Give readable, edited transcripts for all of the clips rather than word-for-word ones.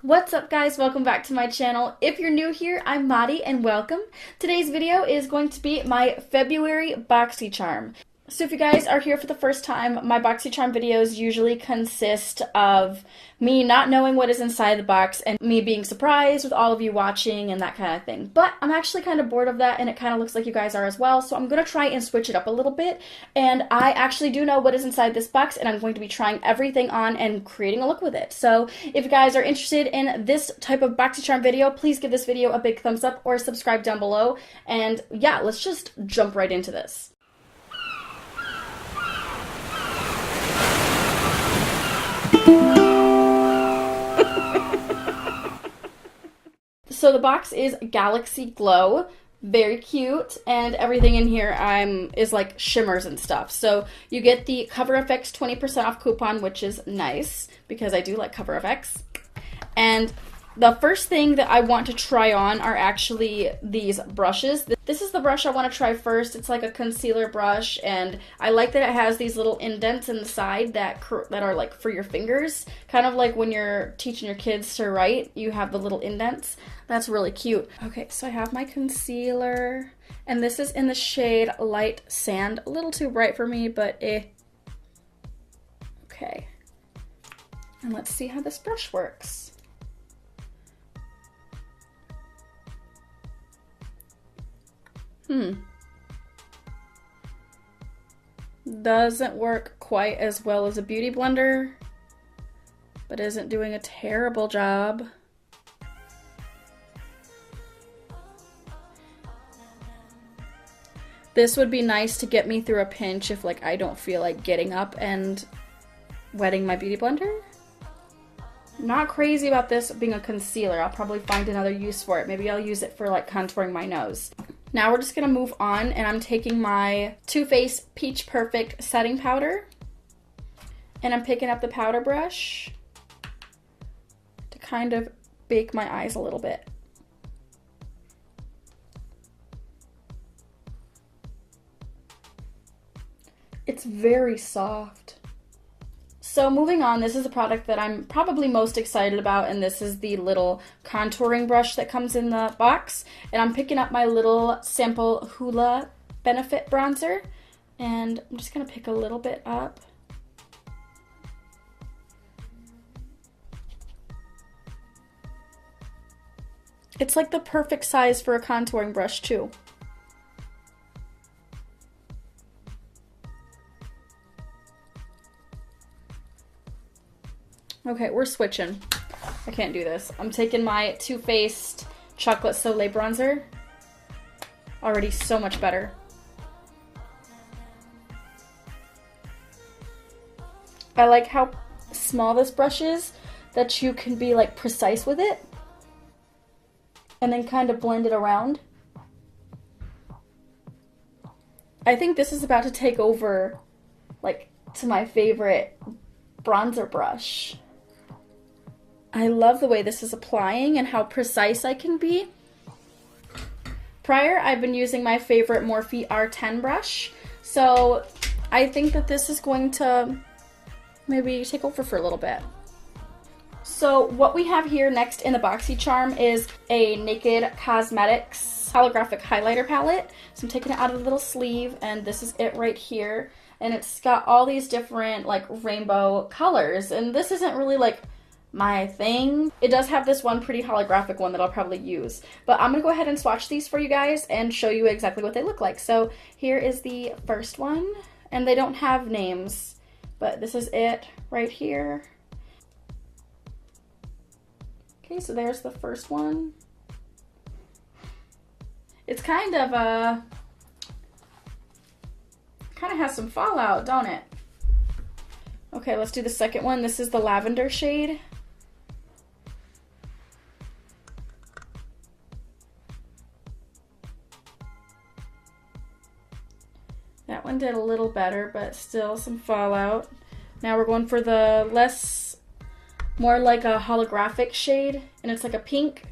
What's up guys, welcome back to my channel. If you're new here, I'm Madi and welcome. Today's video is going to be my February BOXYCHARM. So if you guys are here for the first time, my BOXYCHARM videos usually consist of me not knowing what is inside the box and me being surprised with all of you watching and that kind of thing. But I'm actually kind of bored of that and it kind of looks like you guys are as well, so I'm going to try and switch it up a little bit. And I actually do know what is inside this box and I'm going to be trying everything on and creating a look with it. So if you guys are interested in this type of BOXYCHARM video, please give this video a big thumbs up or subscribe down below. And yeah, let's just jump right into this. So the box is Galaxy Glow, very cute, and everything in here is like shimmers and stuff. So you get the Cover FX 20% off coupon, which is nice because I do like Cover FX. And the first thing that I want to try on are actually these brushes. This is the brush I want to try first. It's like a concealer brush, and I like that it has these little indents in the side that are like for your fingers. Kind of like when you're teaching your kids to write, you have the little indents. That's really cute. Okay, so I have my concealer, and this is in the shade Light Sand. A little too bright for me, but Okay. And let's see how this brush works. Doesn't work quite as well as a beauty blender, but isn't doing a terrible job. This would be nice to get me through a pinch if like I don't feel like getting up and wetting my beauty blender. Not crazy about this being a concealer. I'll probably find another use for it. Maybe I'll use it for like contouring my nose. Now we're just gonna move on, and I'm taking my Too Faced Peach Perfect setting powder, and I'm picking up the powder brush to kind of bake my eyes a little bit. It's very soft. So moving on, this is a product that I'm probably most excited about, and this is the little contouring brush that comes in the box. And I'm picking up my little sample Hoola Benefit bronzer, and I'm just gonna pick a little bit up. It's like the perfect size for a contouring brush too. Okay, we're switching. I can't do this. I'm taking my Too Faced Chocolate Soleil bronzer. Already so much better. I like how small this brush is, that you can be like precise with it and then kind of blend it around. I think this is about to take over like to my favorite bronzer brush. I love the way this is applying and how precise I can be. Prior, I've been using my favorite Morphe R10 brush, so I think that this is going to maybe take over for a little bit. So what we have here next in the BOXYCHARM is a Naked Cosmetics Holographic Highlighter Palette. So I'm taking it out of the little sleeve, and this is it right here. And it's got all these different like rainbow colors, and this isn't really like my thing. It does have this one pretty holographic one that I'll probably use, but I'm gonna go ahead and swatch these for you guys and show you exactly what they look like. So here is the first one, and they don't have names, but this is it right here. Okay, so there's the first one. It's kind of has some fallout, don't it? Okay, let's do the second one. This is the lavender shade. That one did a little better, but still some fallout. Now we're going for the more like a holographic shade, and it's like a pink.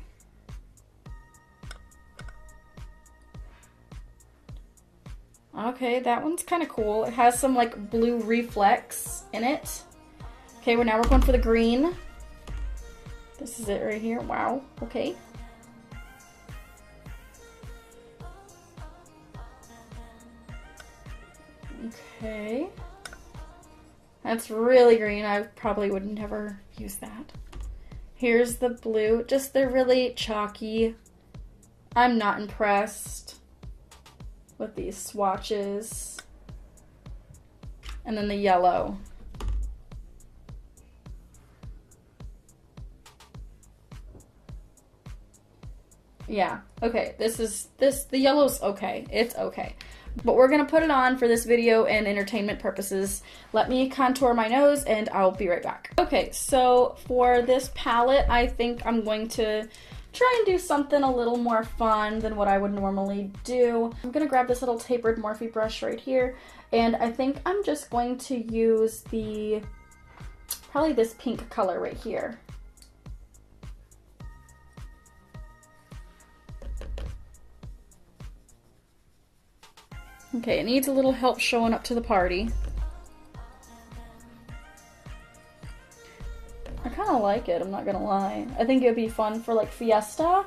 Okay, that one's kind of cool. It has some like blue reflex in it. Okay, now we're going for the green. This is it right here. Wow. Okay. Okay. That's really green. I probably would never use that. Here's the blue. Just they're really chalky. I'm not impressed with these swatches. And then the yellow. Yeah, okay, the yellow's okay. It's okay. But we're gonna put it on for this video and entertainment purposes. Let me contour my nose and I'll be right back. Okay, so for this palette, I think I'm going to try and do something a little more fun than what I would normally do. I'm gonna grab this little tapered Morphe brush right here, and I think I'm just going to use probably this pink color right here. Okay, it needs a little help showing up to the party. I kind of like it, I'm not gonna lie. I think it would be fun for like Fiesta.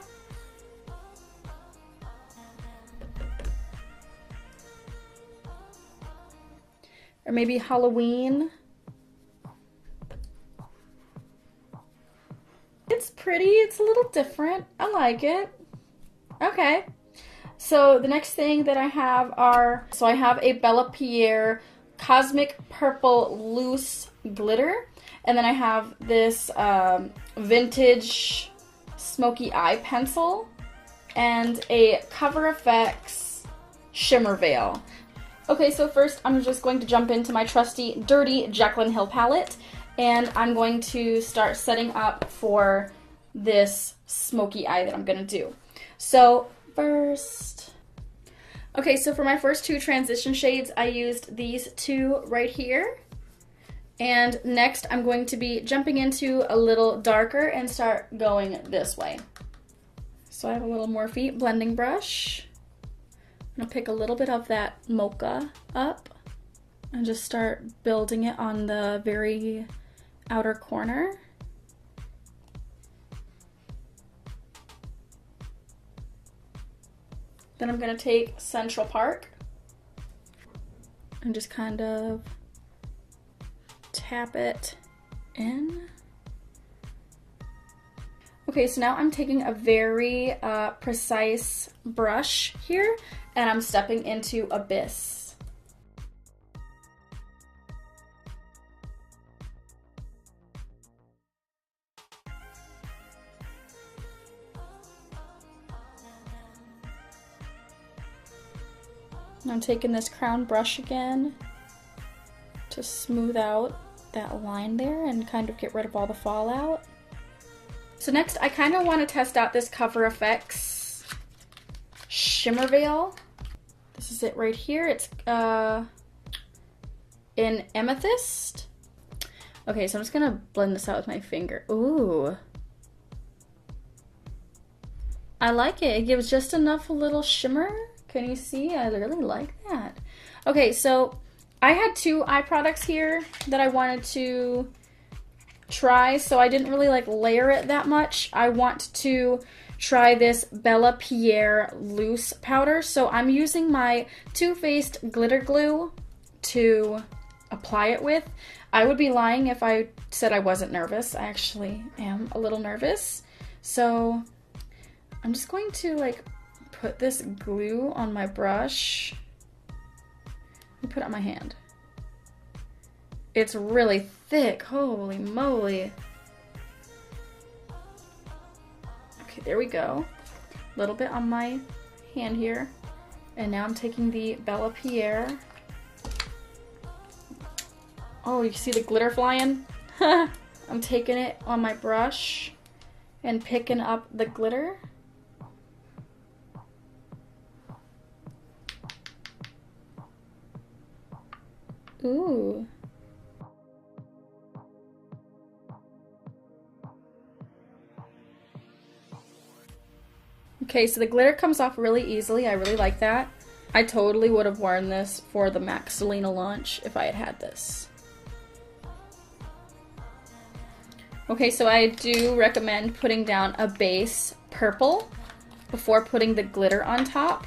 Or maybe Halloween. It's pretty, it's a little different. I like it. Okay. So the next thing that I have so I have a Bellapierre Cosmic Purple Loose Glitter. And then I have this vintage Smokey Eye Pencil. And a Cover FX Shimmer Veil. Okay, so first I'm just going to jump into my trusty dirty Jaclyn Hill palette. And I'm going to start setting up for this smoky eye that I'm going to do. So first, okay, so for my first two transition shades, I used these two right here. And next I'm going to be jumping into a little darker and start going this way. So I have a little Morphe blending brush. I'm gonna pick a little bit of that mocha up and just start building it on the very outer corner. Then I'm gonna take Central Park and just kind of tap it in. Okay, so now I'm taking a very precise brush here and I'm stepping into Abyss. And I'm taking this crown brush again to smooth out that line there and kind of get rid of all the fallout. So next, I kind of want to test out this Cover FX Shimmer Veil. This is it right here. It's in Amethyst. Okay, so I'm just gonna blend this out with my finger. Ooh. I like it. It gives just enough little shimmer. Can you see? I really like that. Okay, so I had two eye products here that I wanted to try, so I didn't really like layer it that much. I want to try this Bellapierre loose powder, so I'm using my Too Faced glitter glue to apply it with. I would be lying if I said I wasn't nervous. I actually am a little nervous. So I'm just going to like put this glue on my brush and put it on my hand. It's really thick, holy moly. Okay, there we go. A little bit on my hand here. And now I'm taking the Bellapierre. Oh, you see the glitter flying? I'm taking it on my brush and picking up the glitter. Ooh. Okay, so the glitter comes off really easily. I really like that. I totally would have worn this for the Max Selena launch if I had had this. Okay, so I do recommend putting down a base purple before putting the glitter on top.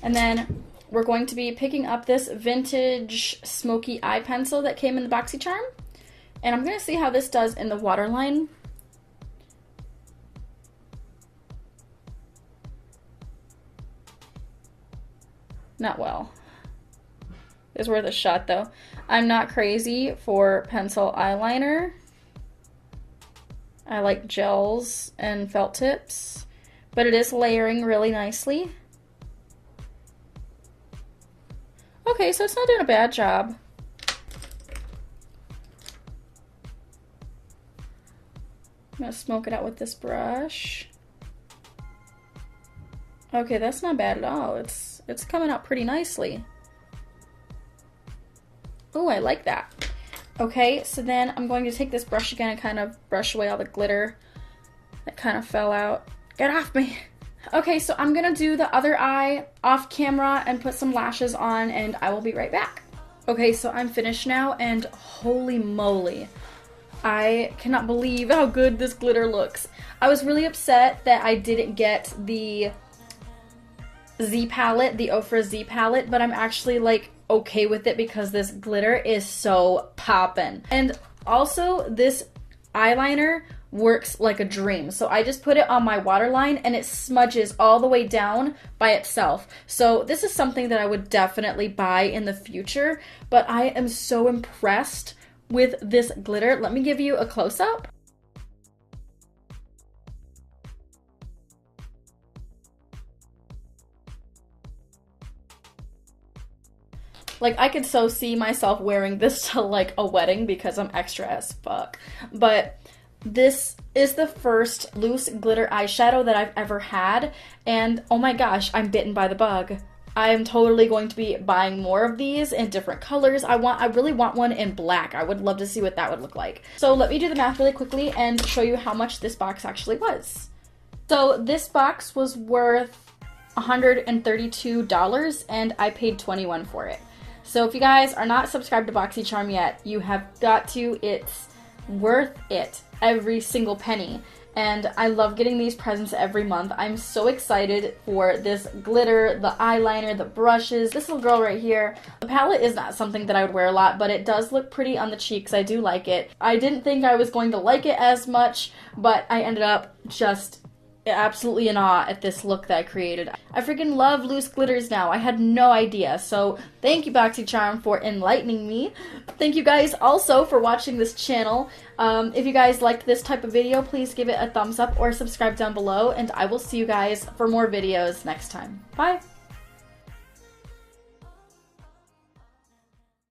And then we're going to be picking up this vintage Smokey eye pencil that came in the BOXYCHARM. And I'm going to see how this does in the waterline. Not well. It's worth a shot though. I'm not crazy for pencil eyeliner. I like gels and felt tips, but it is layering really nicely. Okay, so it's not doing a bad job. I'm gonna smoke it out with this brush. Okay, that's not bad at all. It's coming out pretty nicely. Oh, I like that. Okay, so then I'm going to take this brush again and kind of brush away all the glitter that kind of fell out. Get off me! Okay, so I'm gonna do the other eye off camera and put some lashes on, and I will be right back. Okay, so I'm finished now, and holy moly. I cannot believe how good this glitter looks. I was really upset that I didn't get the Z palette, the Ofra Z palette, but I'm actually like okay with it because this glitter is so poppin'. And also this eyeliner works like a dream. So I just put it on my waterline and it smudges all the way down by itself. So this is something that I would definitely buy in the future, but I am so impressed with this glitter. Let me give you a close-up. Like, I could so see myself wearing this to, like, a wedding because I'm extra as fuck. But this is the first loose glitter eyeshadow that I've ever had, and oh my gosh, I'm bitten by the bug. I'm totally going to be buying more of these in different colors. I really want one in black. I would love to see what that would look like. So let me do the math really quickly and show you how much this box actually was. So this box was worth $132 and I paid $21 for it. So if you guys are not subscribed to BOXYCHARM yet, you have got to. It's worth it, every single penny. And I love getting these presents every month. I'm so excited for this glitter, the eyeliner, the brushes. This little girl right here. The palette is not something that I would wear a lot, but it does look pretty on the cheeks. I do like it. I didn't think I was going to like it as much, but I ended up just absolutely in awe at this look that I created. I freaking love loose glitters now. I had no idea. So thank you, BOXYCHARM, for enlightening me. Thank you guys also for watching this channel. If you guys liked this type of video, please give it a thumbs up or subscribe down below, and I will see you guys for more videos next time. Bye!